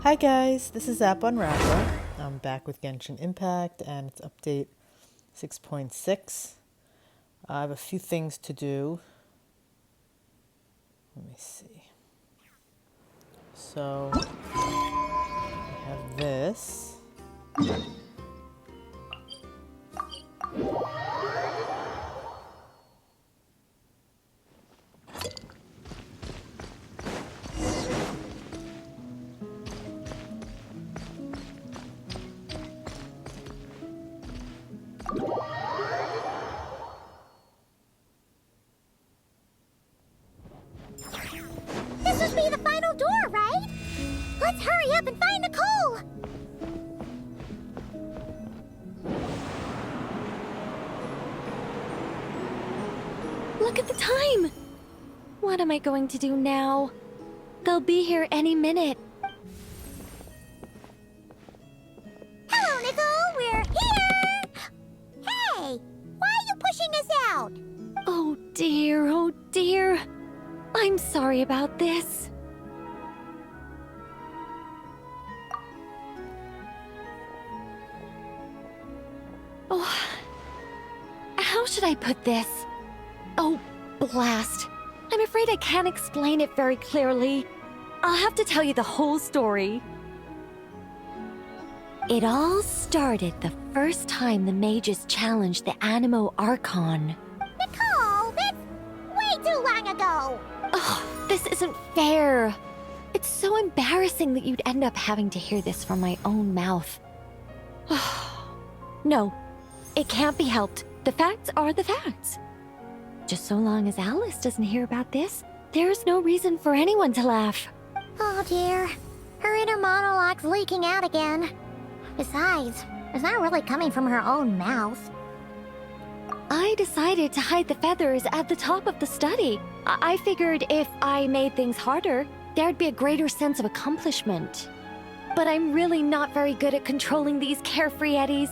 Hi guys, this is App Unwrapper. I'm back with Genshin Impact and it's update 6.6. I have a few things to do. Let me see. So, I have this. This must be the final door, right? Let's hurry up and find Nicole! Look at the time! What am I going to do now? They'll be here any minute. Hello, Nicole! We're here! Hey! Why are you pushing us out? Oh dear, oh dear. I'm sorry about this. Oh, how should I put this? Oh, blast. I'm afraid I can't explain it very clearly. I'll have to tell you the whole story. It all started the first time the mages challenged the Animo Archon. Nicole, that's way too long ago! Oh, this isn't fair. It's so embarrassing that you'd end up having to hear this from my own mouth. No, it can't be helped. The facts are the facts. Just so long as Alice doesn't hear about this, there's no reason for anyone to laugh. Oh dear. Her inner monologue's leaking out again. Besides, it's not really coming from her own mouth. I decided to hide the feathers at the top of the study. I figured if I made things harder, there'd be a greater sense of accomplishment. But I'm really not very good at controlling these carefree eddies.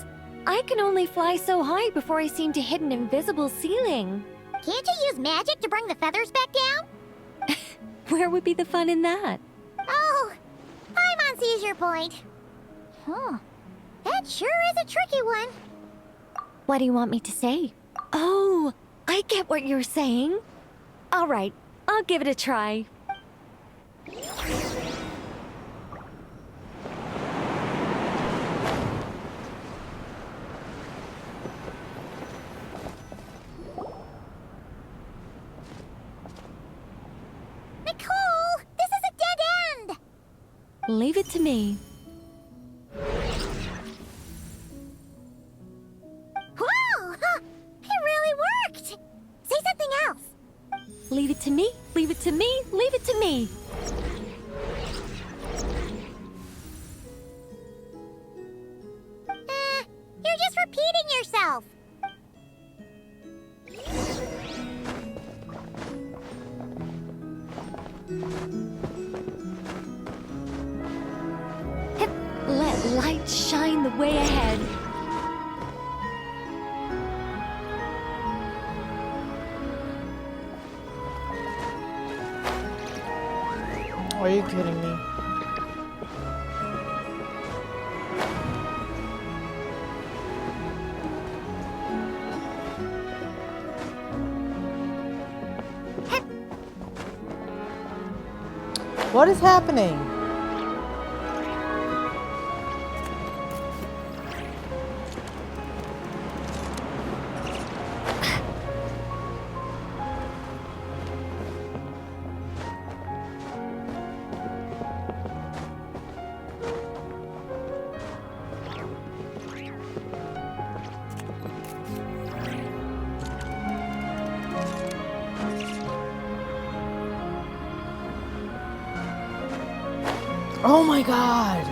I can only fly so high before I seem to hit an invisible ceiling. Can't you use magic to bring the feathers back down? Where would be the fun in that? Oh, I'm on seizure point. Huh. That sure is a tricky one. What do you want me to say? Oh, I get what you're saying. All right, I'll give it a try. Nicole, this is a dead end! Leave it to me. Whoa! Huh, it really worked! Say something else. Leave it to me, leave it to me, leave it to me. You're just repeating yourself. Let light shine the way ahead. Are you kidding me? What is happening? Oh my god!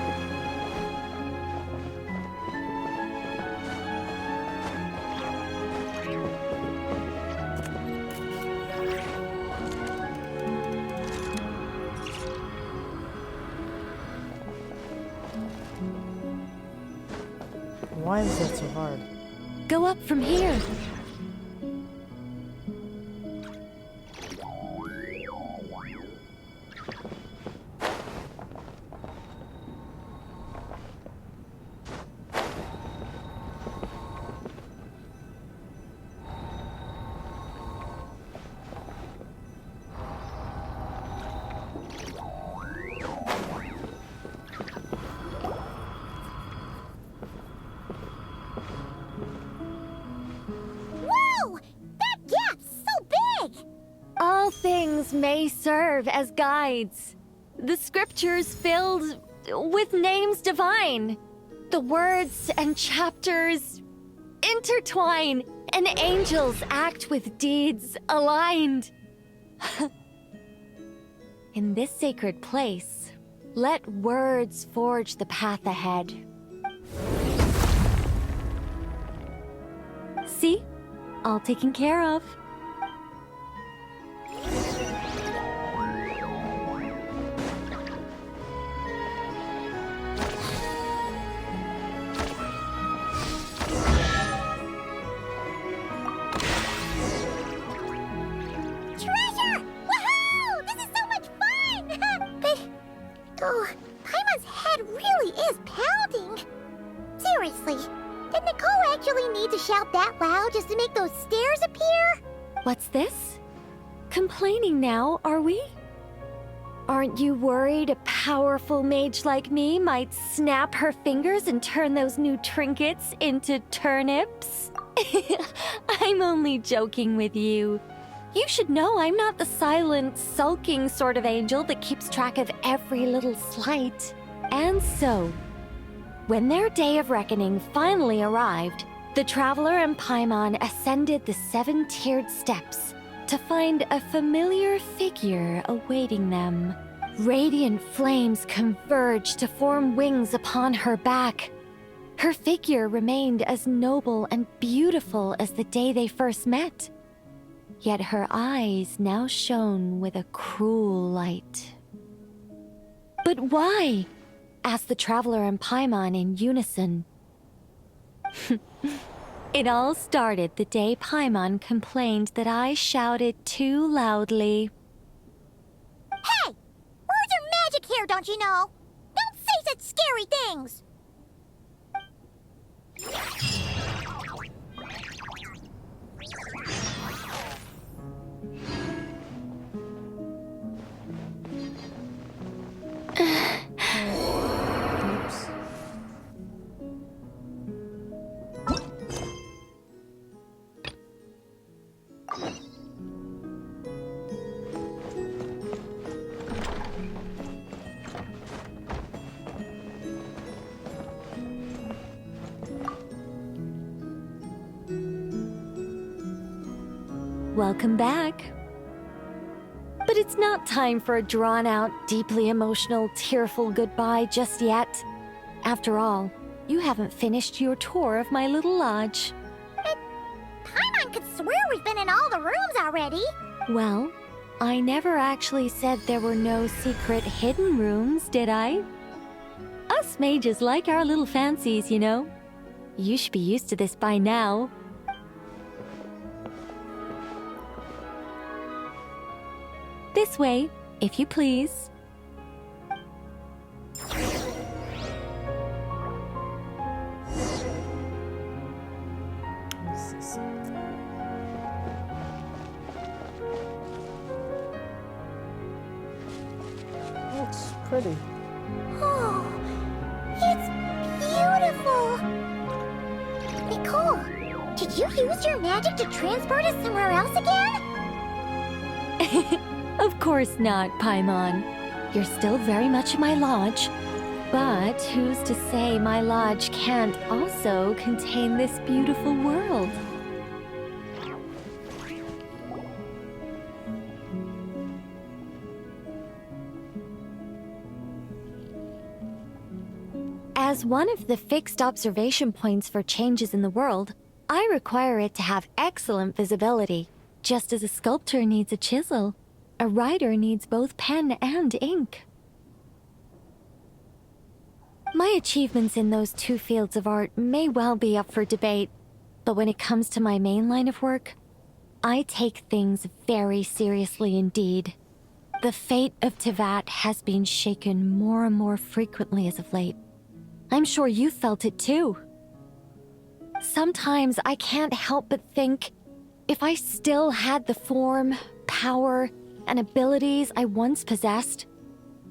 Why is that so hard? Go up from here. writings may serve as guides. The scriptures filled with names divine. The words and chapters intertwine, and angels act with deeds aligned. In this sacred place, let words forge the path ahead. See? All taken care of. Treasure! Woohoo! This is so much fun! Oh, Paimon's head really is pounding. Seriously, did Nicole actually need to shout that loud just to make those stairs appear? What's this? Complaining now, are we? Aren't you worried a powerful mage like me might snap her fingers and turn those new trinkets into turnips? I'm only joking with you. You should know I'm not the silent, sulking sort of angel that keeps track of every little slight. And so, when their day of reckoning finally arrived, the Traveler and Paimon ascended the 7-tiered steps to find a familiar figure awaiting them. Radiant flames converged to form wings upon her back. Her figure remained as noble and beautiful as the day they first met. Yet her eyes now shone with a cruel light. "But why?" asked the Traveler and Paimon in unison. It all started the day Paimon complained that I shouted too loudly. Hey! Words are magic here, don't you know? Don't say such scary things! Oops. Welcome back. But it's not time for a drawn-out, deeply emotional, tearful goodbye just yet. After all, you haven't finished your tour of my little lodge. Paimon could swear we've been in all the rooms already. Well, I never actually said there were no secret hidden rooms, did I? Us mages like our little fancies, you know. You should be used to this by now. This way, if you please. This is it. It's pretty. Oh, it's beautiful! Nicole, did you use your magic to transport us somewhere else again? Of course not, Paimon. You're still very much in my lodge. But who's to say my lodge can't also contain this beautiful world? As one of the fixed observation points for changes in the world, I require it to have excellent visibility, just as a sculptor needs a chisel. A writer needs both pen and ink. My achievements in those two fields of art may well be up for debate, but when it comes to my main line of work, I take things very seriously indeed. The fate of Teyvat has been shaken more and more frequently as of late. I'm sure you felt it too. Sometimes I can't help but think, if I still had the form, power, and abilities I once possessed,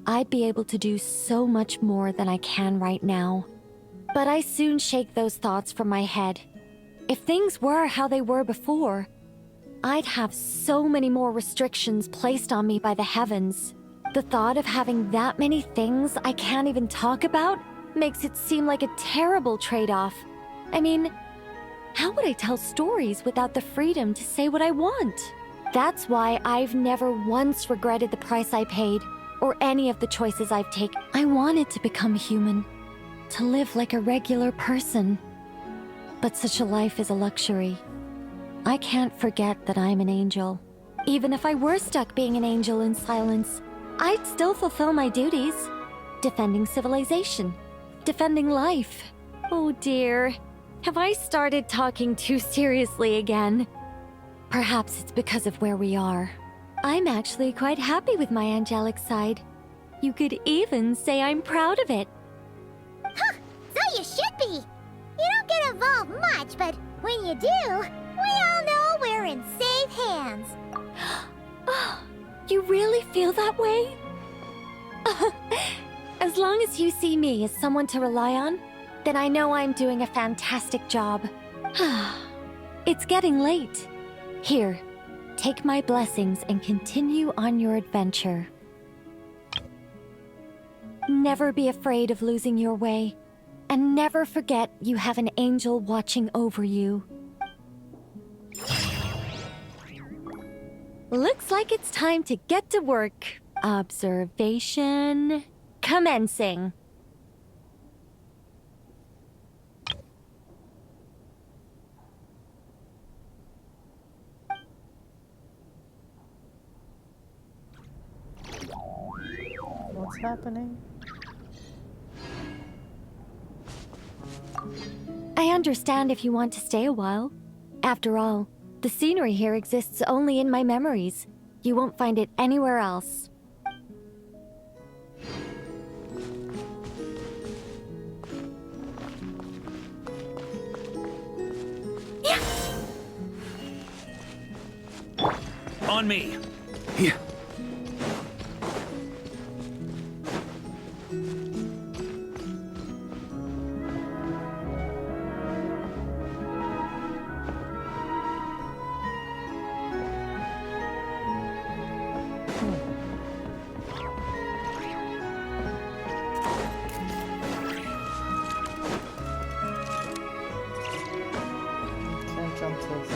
I'd be able to do so much more than I can right now. But I soon shake those thoughts from my head. If things were how they were before, I'd have so many more restrictions placed on me by the heavens. The thought of having that many things I can't even talk about makes it seem like a terrible trade-off. I mean, how would I tell stories without the freedom to say what I want? That's why I've never once regretted the price I paid, or any of the choices I've taken. I wanted to become human, to live like a regular person. But such a life is a luxury. I can't forget that I'm an angel. Even if I were stuck being an angel in silence, I'd still fulfill my duties. Defending civilization. Defending life. Oh dear. Have I started talking too seriously again? Perhaps it's because of where we are. I'm actually quite happy with my angelic side. You could even say I'm proud of it. Huh, so you should be. You don't get involved much, but when you do, we all know we're in safe hands. You really feel that way? As long as you see me as someone to rely on, then I know I'm doing a fantastic job. It's getting late. Here, take my blessings and continue on your adventure. Never be afraid of losing your way, and never forget you have an angel watching over you. Looks like it's time to get to work. Observation commencing. What's happening? I understand if you want to stay a while. After all, the scenery here exists only in my memories. You won't find it anywhere else. On me! Here. Can't jump to this.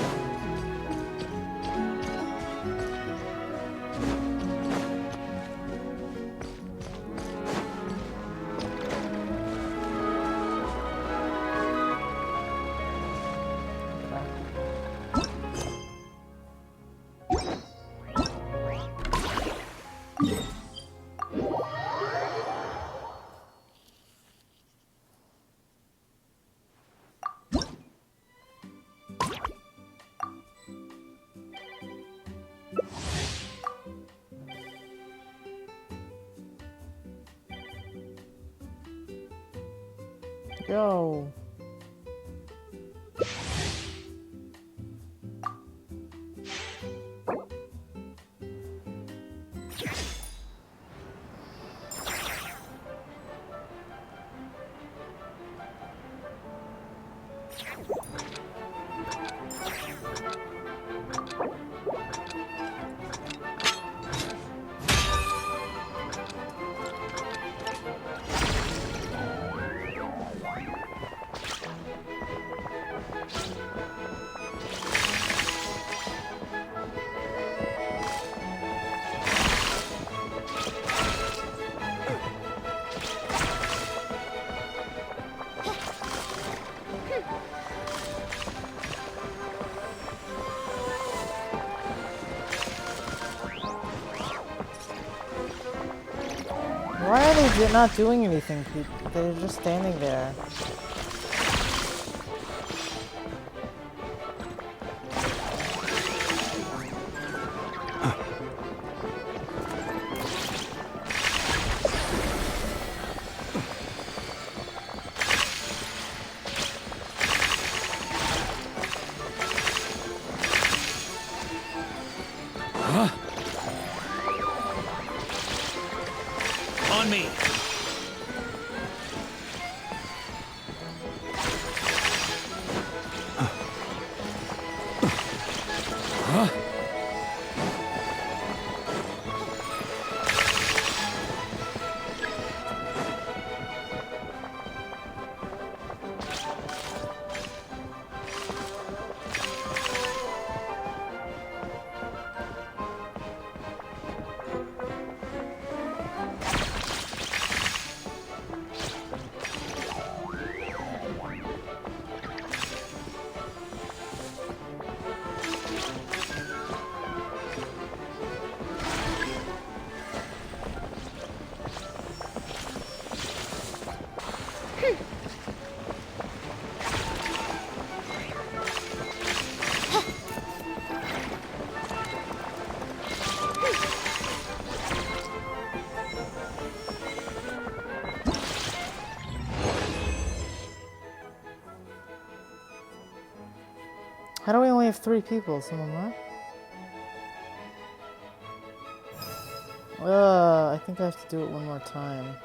Go. Why are they not doing anything? They're just standing there. On me! Huh? How do we only have 3 people? Someone left? I think I have to do it one more time.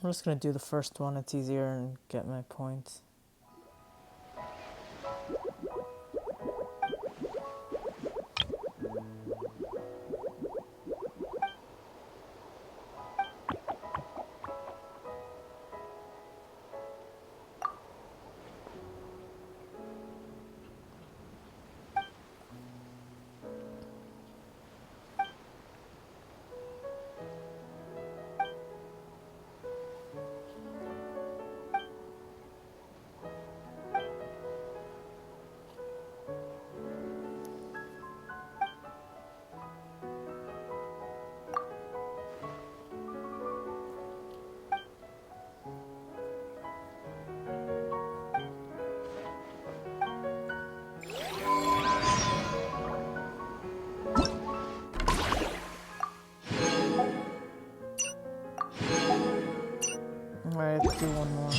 I'm just gonna do the first one, it's easier and get my points. Alright, let's do one more.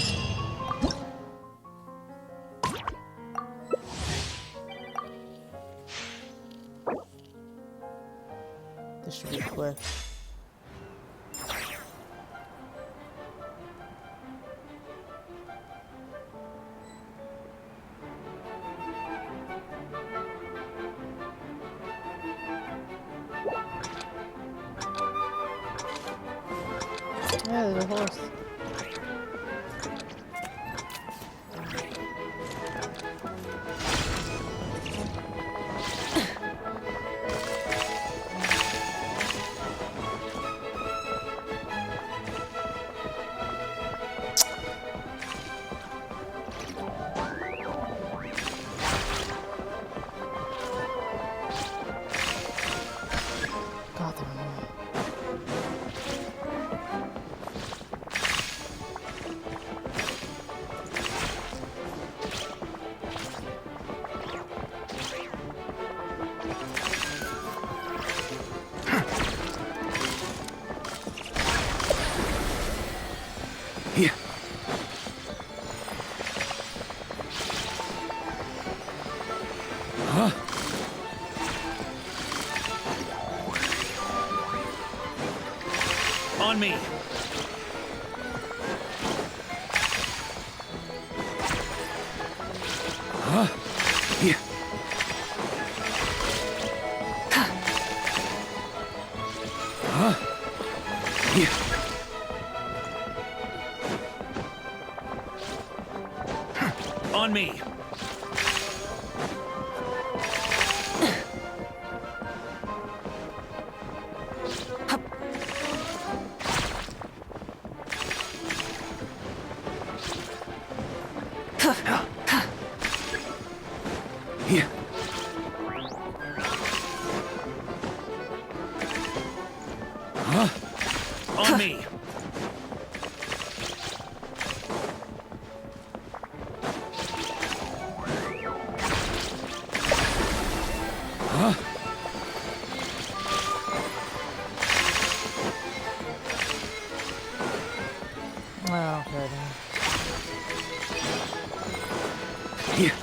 This should be quick. Yeah, there's a horse. God, they're annoying. Here. Huh? On me. Huh? Here. Huh? Here. On me. Here. Huh? On me. Huh? Oh, okay then. Here.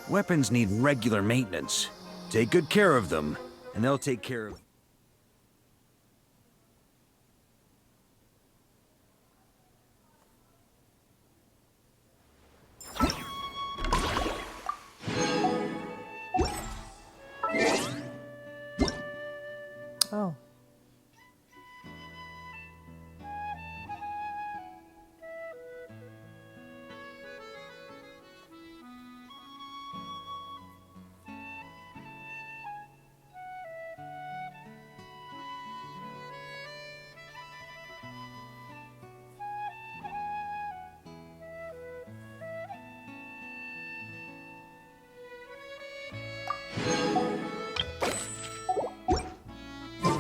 Weapons need regular maintenance. Take good care of them, and they'll take care of... Oh.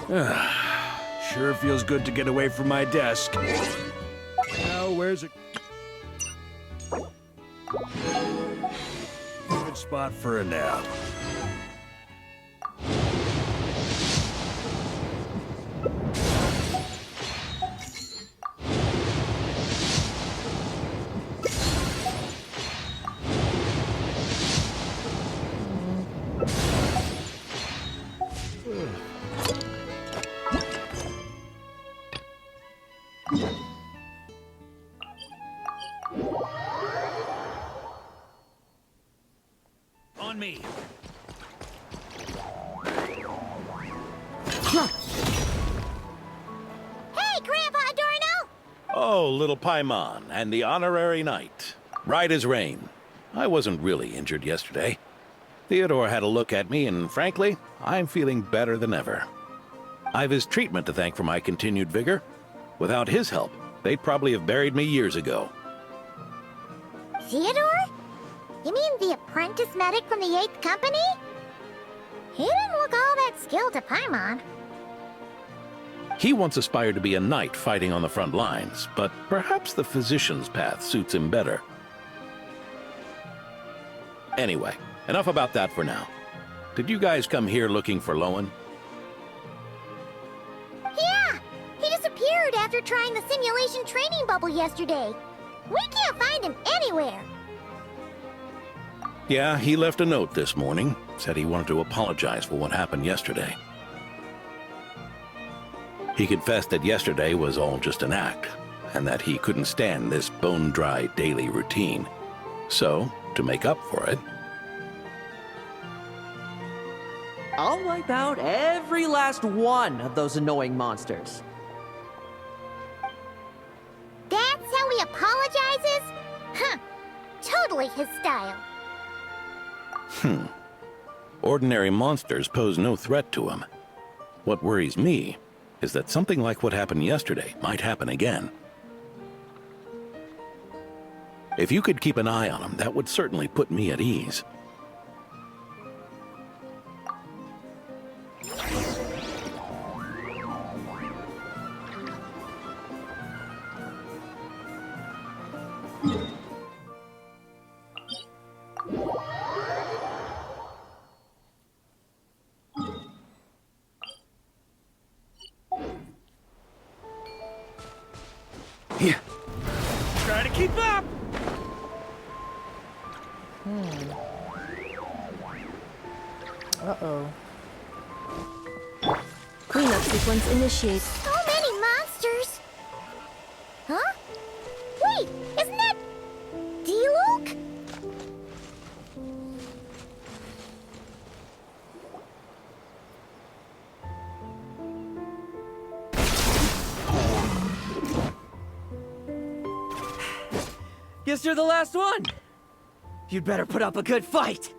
Sure feels good to get away from my desk. Now, where's it? Good spot for a nap. On me. Hey, Grandpa Adorno! Oh, little Paimon, and the honorary knight. Right as rain. I wasn't really injured yesterday. Theodore had a look at me, and frankly, I'm feeling better than ever. I've his treatment to thank for my continued vigor. Without his help, they'd probably have buried me years ago. Theodore? You mean the apprentice medic from the 8th Company? He didn't look all that skilled to Paimon. He once aspired to be a knight fighting on the front lines, but perhaps the physician's path suits him better. Anyway, enough about that for now. Did you guys come here looking for Lohen? Yeah! He disappeared after trying the simulation training bubble yesterday. We can't find him anywhere. Yeah, he left a note this morning. Said he wanted to apologize for what happened yesterday. He confessed that yesterday was all just an act, and that he couldn't stand this bone-dry daily routine. So, to make up for it, I'll wipe out every last one of those annoying monsters. That's how he apologizes? Huh. Totally his style. ordinary monsters pose no threat to him. What worries me is that something like what happened yesterday might happen again. If you could keep an eye on him, that would certainly put me at ease. Yeah. Try to keep up! Uh-oh. Cleanup sequence initiated. So many monsters! Huh? Wait, isn't that... D-Luke? Guess you're the last one. You'd better put up a good fight.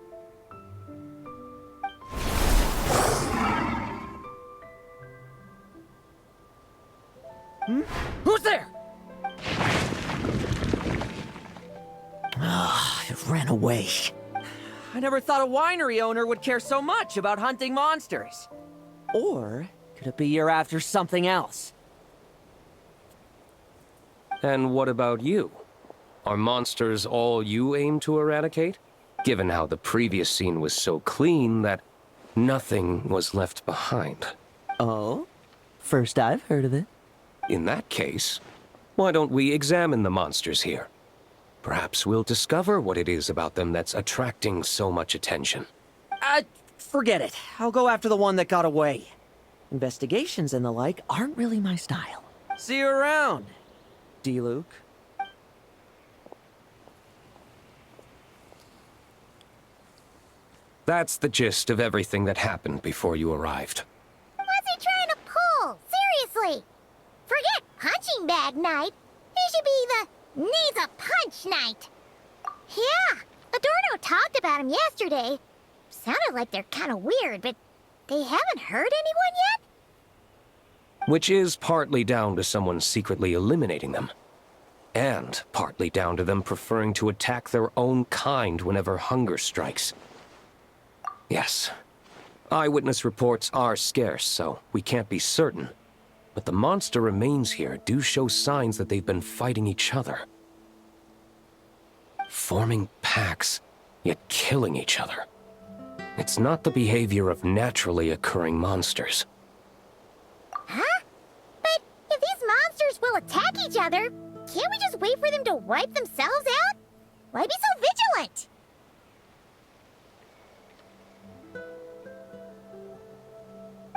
Who's there? It ran away. I never thought a winery owner would care so much about hunting monsters. Or could it be you're after something else? And what about you? Are monsters all you aim to eradicate? Given how the previous scene was so clean that nothing was left behind. Oh? First I've heard of it. In that case, why don't we examine the monsters here? Perhaps we'll discover what it is about them that's attracting so much attention. Forget it. I'll go after the one that got away. Investigations and the like aren't really my style. See you around, D-Luke. That's the gist of everything that happened before you arrived. What's he trying to pull? Seriously! Forget punching bag night. It should be the needs a punch night. Yeah, Adorno talked about him yesterday. Sounded like they're kind of weird, but they haven't hurt anyone yet? Which is partly down to someone secretly eliminating them. And partly down to them preferring to attack their own kind whenever hunger strikes. Yes, Eyewitness reports are scarce, so we can't be certain. But the monster remains here do show signs that they've been fighting each other. Forming packs, yet killing each other. It's not the behavior of naturally occurring monsters. Huh? But if these monsters will attack each other, can't we just wait for them to wipe themselves out? Why be so vigilant?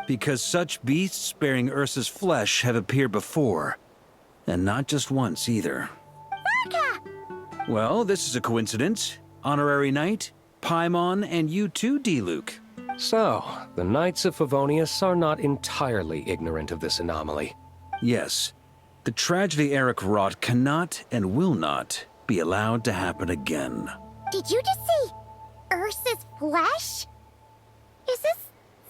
Because such beasts bearing Ursa's flesh have appeared before. And not just once, either. Varka! Well, this is a coincidence. Honorary Knight, Paimon, and you too, D-Luke. So, the Knights of Favonius are not entirely ignorant of this anomaly. Yes. The tragedy Eric wrought cannot and will not be allowed to happen again. Did you just say Ursa's flesh? Is this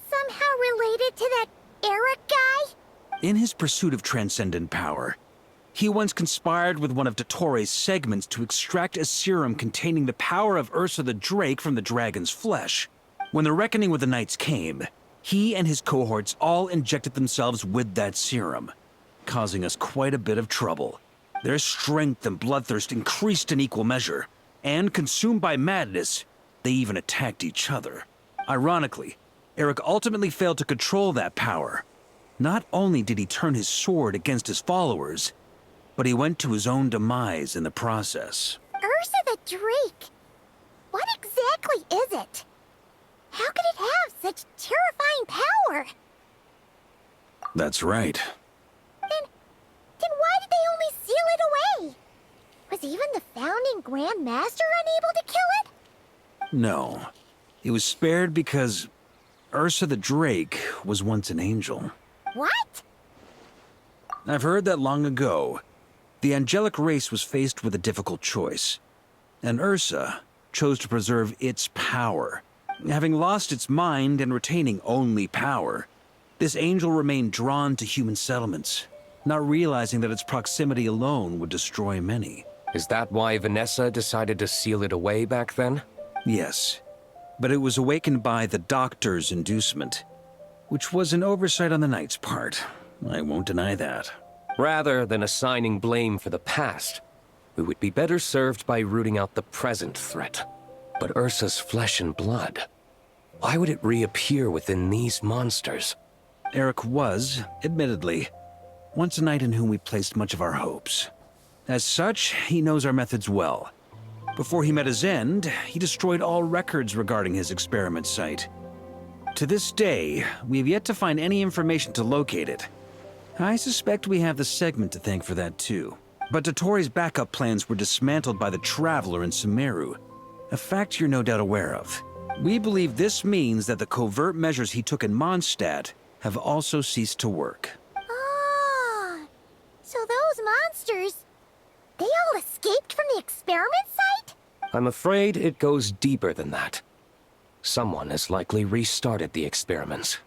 somehow related to that Eric guy? In his pursuit of transcendent power, he once conspired with one of Dottores' segments to extract a serum containing the power of Ursa the Drake from the dragon's flesh. When the reckoning with the Knights came, he and his cohorts all injected themselves with that serum, causing us quite a bit of trouble. Their strength and bloodthirst increased in equal measure, and consumed by madness, they even attacked each other. Ironically, Eric ultimately failed to control that power. Not only did he turn his sword against his followers, but he went to his own demise in the process. Ursa the Drake? What exactly is it? How could it have such terrifying power? That's right. Then why did they only seal it away? Was even the founding Grand Master unable to kill it? No. It was spared because Ursa the Drake was once an angel. What? I've heard that long ago, the angelic race was faced with a difficult choice, and Ursa chose to preserve its power. Having lost its mind and retaining only power, this angel remained drawn to human settlements, not realizing that its proximity alone would destroy many. Is that why Vanessa decided to seal it away back then? Yes, but it was awakened by the Doctor's inducement, which was an oversight on the Knight's part. I won't deny that. Rather than assigning blame for the past, we would be better served by rooting out the present threat. But Ursa's flesh and blood, why would it reappear within these monsters? Eric was, admittedly, once a knight in whom we placed much of our hopes. As such, he knows our methods well. Before he met his end, he destroyed all records regarding his experiment site. To this day, we have yet to find any information to locate it. I suspect we have the segment to thank for that too. But Dottores' backup plans were dismantled by the Traveler in Sumeru, a fact you're no doubt aware of. We believe this means that the covert measures he took in Mondstadt have also ceased to work. Ah, so those monsters, they all escaped from the experiment site? I'm afraid it goes deeper than that. Someone has likely restarted the experiments.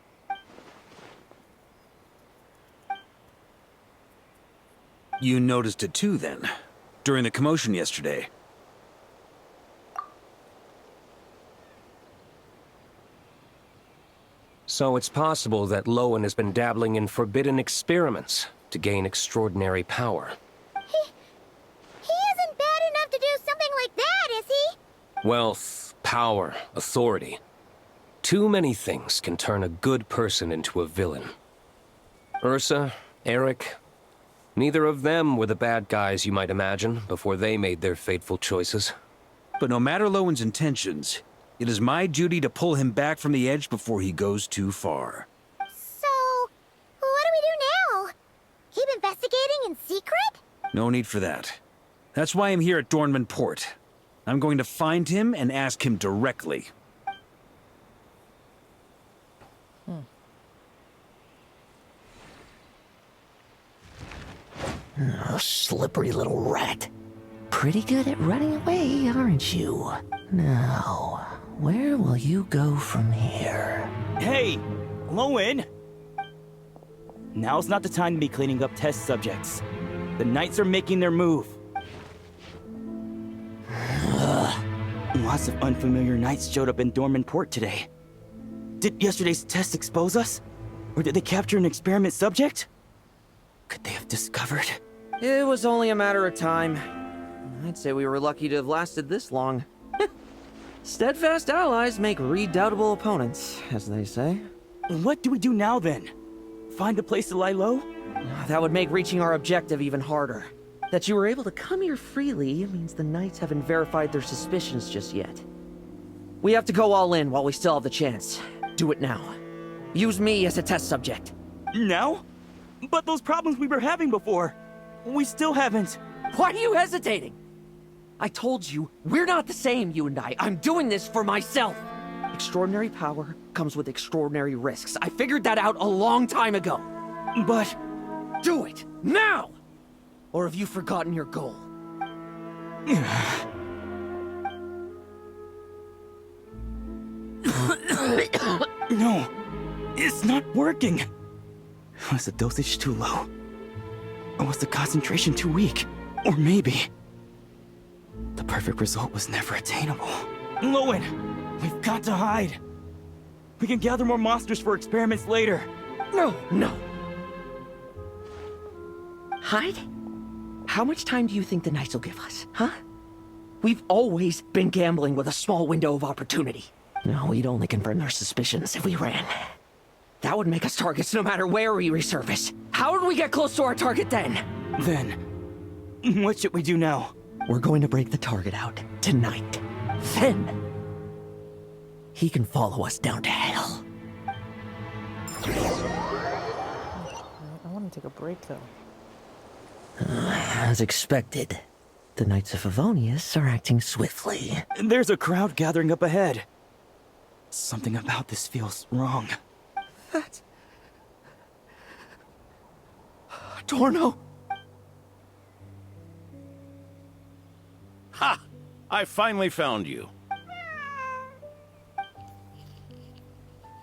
You noticed it too, then, during the commotion yesterday. So it's possible that Lohen has been dabbling in forbidden experiments to gain extraordinary power. He isn't bad enough to do something like that, is he? Wealth, power, authority. Too many things can turn a good person into a villain. Ursa, Eric, neither of them were the bad guys you might imagine before they made their fateful choices. But no matter Lowen's intentions, it is my duty to pull him back from the edge before he goes too far. So, what do we do now? Keep investigating in secret? No need for that. That's why I'm here at Dornman Port. I'm going to find him and ask him directly. Oh, slippery little rat. Pretty good at running away, aren't you? Now, where will you go from here? Hey! Lohen! Now's not the time to be cleaning up test subjects. The Knights are making their move. Ugh. Lots of unfamiliar Knights showed up in Dorman Port today. Did yesterday's test expose us? Or did they capture an experiment subject? Could they have discovered? It was only a matter of time. I'd say we were lucky to have lasted this long. Steadfast allies make redoubtable opponents, as they say. What do we do now then? Find a place to lie low? That would make reaching our objective even harder. That you were able to come here freely means the Knights haven't verified their suspicions just yet. We have to go all in while we still have the chance. Do it now. Use me as a test subject. Now? But those problems we were having before, we still haven't. Why are you hesitating? I told you, we're not the same, you and I. I'm doing this for myself. Extraordinary power comes with extraordinary risks. I figured that out a long time ago. But... Do it, now! Or have you forgotten your goal? No, it's not working. Was the dosage too low? Or was the concentration too weak? Or maybe... the perfect result was never attainable. Lohen, we've got to hide. We can gather more monsters for experiments later. No. Hide? How much time do you think the Knights will give us, huh? We've always been gambling with a small window of opportunity. No, we'd only confirm their suspicions if we ran. That would make us targets no matter where we resurface. How would we get close to our target then? Then, what should we do now? We're going to break the target out tonight. Then, he can follow us down to hell. I want to take a break, though. As expected, the Knights of Favonius are acting swiftly. There's a crowd gathering up ahead. Something about this feels wrong. That's... Dorno! Ha! I finally found you.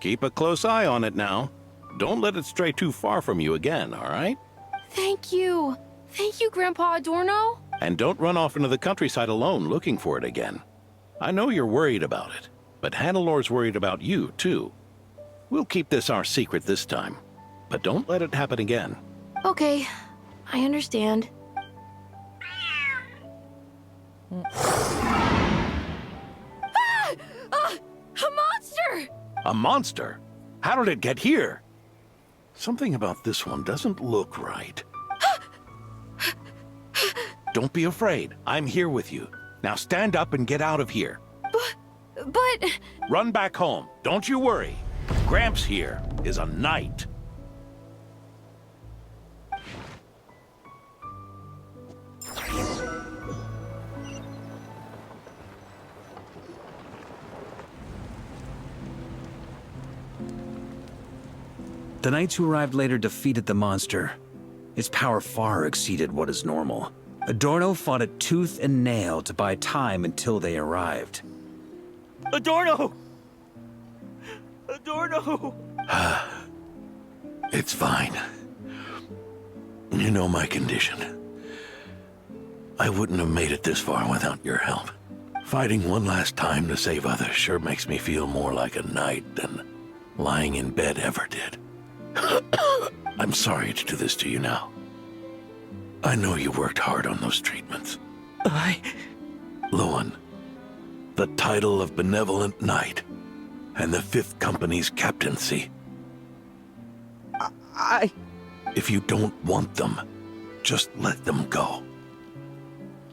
Keep a close eye on it now. Don't let it stray too far from you again, all right? Thank you. Thank you, Grandpa Adorno. And don't run off into the countryside alone looking for it again. I know you're worried about it, but Hannelor's worried about you, too. We'll keep this our secret this time, but don't let it happen again. Okay, I understand. A monster! A monster? How did it get here? Something about this one doesn't look right. Don't be afraid. I'm here with you. Now stand up and get out of here. But... Run back home. Don't you worry. Gramps here is a knight. The knights who arrived later defeated the monster. Its power far exceeded what is normal. Adorno fought it tooth and nail to buy time until they arrived. Adorno! Adorno! It's fine. You know my condition. I wouldn't have made it this far without your help. Fighting one last time to save others sure makes me feel more like a knight than lying in bed ever did. I'm sorry to do this to you now. I know you worked hard on those treatments. Lohen, the title of Benevolent Knight, and the 5th Company's captaincy. If you don't want them, just let them go.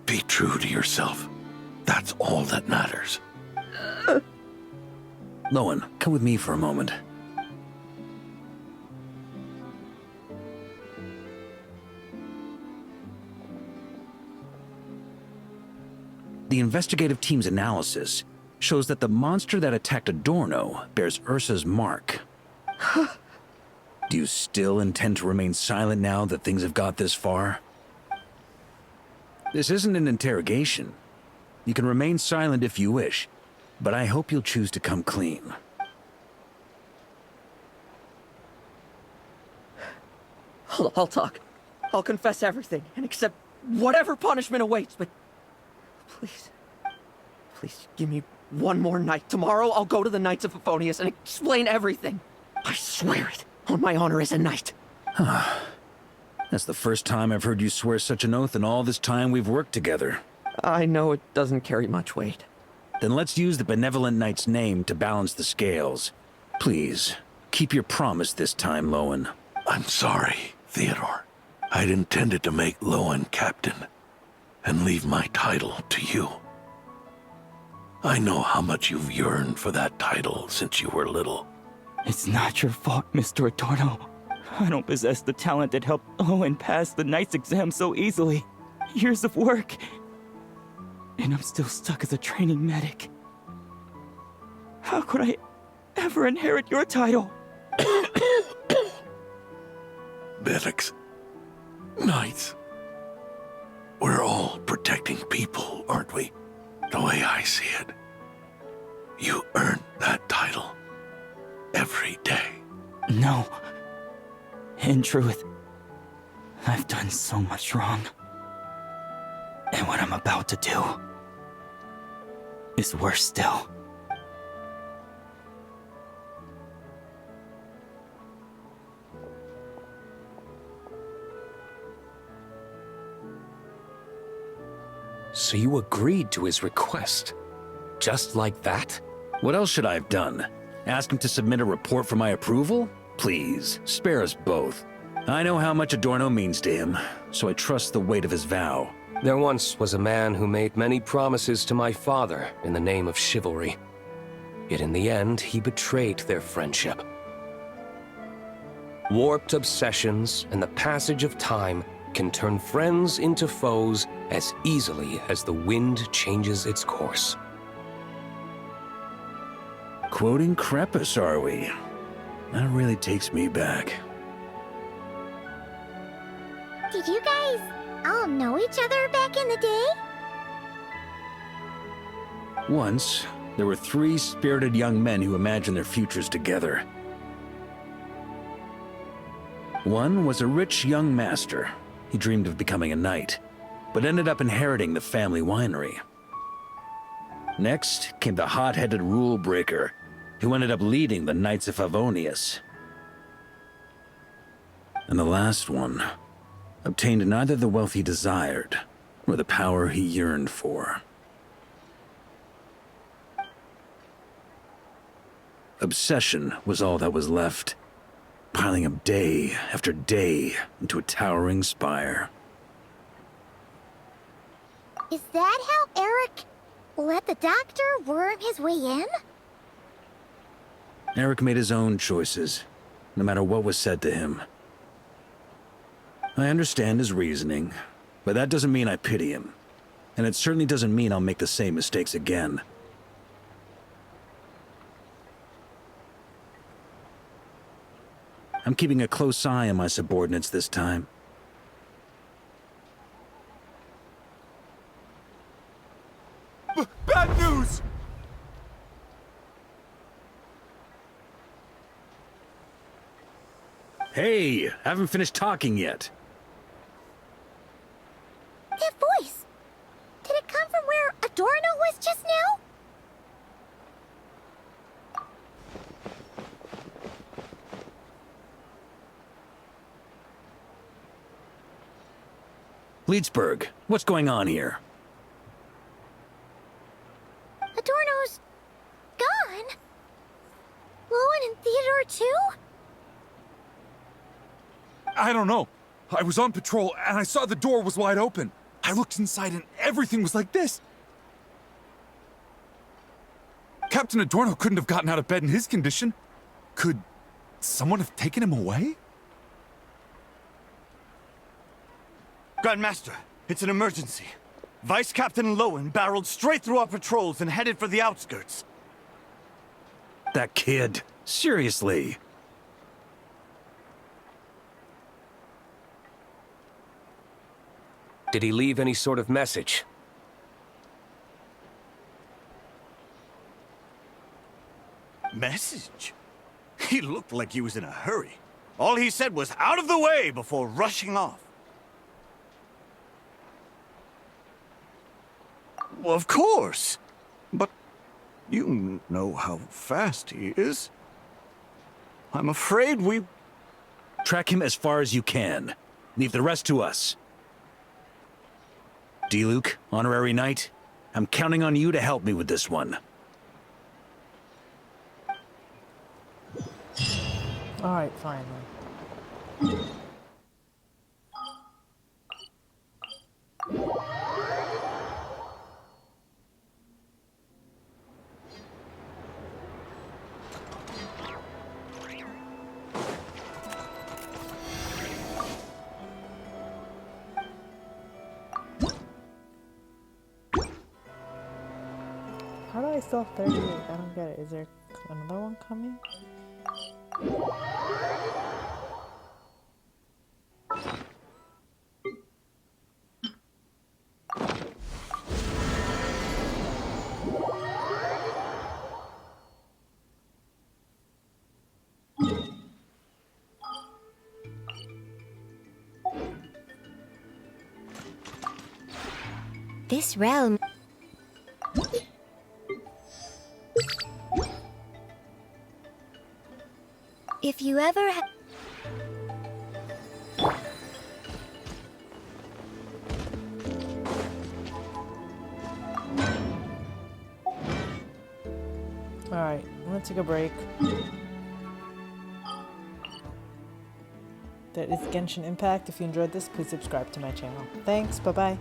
Be true to yourself. That's all that matters. Lohen, come with me for a moment. The investigative team's analysis shows that the monster that attacked Adorno bears Ursa's mark. Do you still intend to remain silent now that things have got this far? This isn't an interrogation. You can remain silent if you wish, but I hope you'll choose to come clean. I'll talk. I'll confess everything and accept whatever punishment awaits, but... Please give me one more night. Tomorrow I'll go to the Knights of Favonius and explain everything. I swear it, on my honor as a knight. That's the first time I've heard you swear such an oath in all this time we've worked together. I know it doesn't carry much weight. Then let's use the benevolent knight's name to balance the scales. Please, keep your promise this time, Lohen. I'm sorry, Theodore. I'd intended to make Lohen captain and leave my title to you. I know how much you've yearned for that title since you were little. It's not your fault, Mr. Adorno. I don't possess the talent that helped Lohen pass the knight's exam so easily. Years of work. And I'm still stuck as a training medic. How could I ever inherit your title? Medics. Knights. We're all protecting people, aren't we? The way I see it. You earn that title. Every day. No. In truth, I've done so much wrong. And what I'm about to do is worse still. So you agreed to his request? Just like that? What else should I have done? Ask him to submit a report for my approval? Please, spare us both. I know how much Adorno means to him, so I trust the weight of his vow. There once was a man who made many promises to my father in the name of chivalry. Yet in the end, he betrayed their friendship. Warped obsessions and the passage of time can turn friends into foes as easily as the wind changes its course. Quoting Crepus, are we? That really takes me back. Did you guys all know each other back in the day? Once, there were 3 spirited young men who imagined their futures together. One was a rich young master. He dreamed of becoming a knight, but ended up inheriting the family winery. Next came the hot-headed rule breaker, who ended up leading the Knights of Favonius. And the last one obtained neither the wealth he desired, nor the power he yearned for. Obsession was all that was left, piling up day after day into a towering spire. Is that how Eric let the doctor worm his way in? Eric made his own choices, no matter what was said to him. I understand his reasoning, but that doesn't mean I pity him. And it certainly doesn't mean I'll make the same mistakes again. I'm keeping a close eye on my subordinates this time. Bad news! Hey, haven't finished talking yet. That voice! Did it come from where Adorno was just now? Leedsburg, what's going on here? Adorno's gone? Lohen and Theodore too? I don't know. I was on patrol and I saw the door was wide open. I looked inside and everything was like this. Captain Adorno couldn't have gotten out of bed in his condition. Could someone have taken him away? Grandmaster, it's an emergency. Vice Captain Lohen barreled straight through our patrols and headed for the outskirts. That kid. Seriously. Did he leave any sort of message? Message? He looked like he was in a hurry. All he said was out of the way before rushing off. Well, of course. But you know how fast he is. I'm afraid we... Track him as far as you can. Leave the rest to us. D-Luke, Honorary Knight, I'm counting on you to help me with this one. Alright, fine then. How do I still have 38? I don't get it. Is there another one coming? This realm... If you ever Alright, I'm gonna take a break. That is Genshin Impact. If you enjoyed this, please subscribe to my channel. Thanks, bye-bye.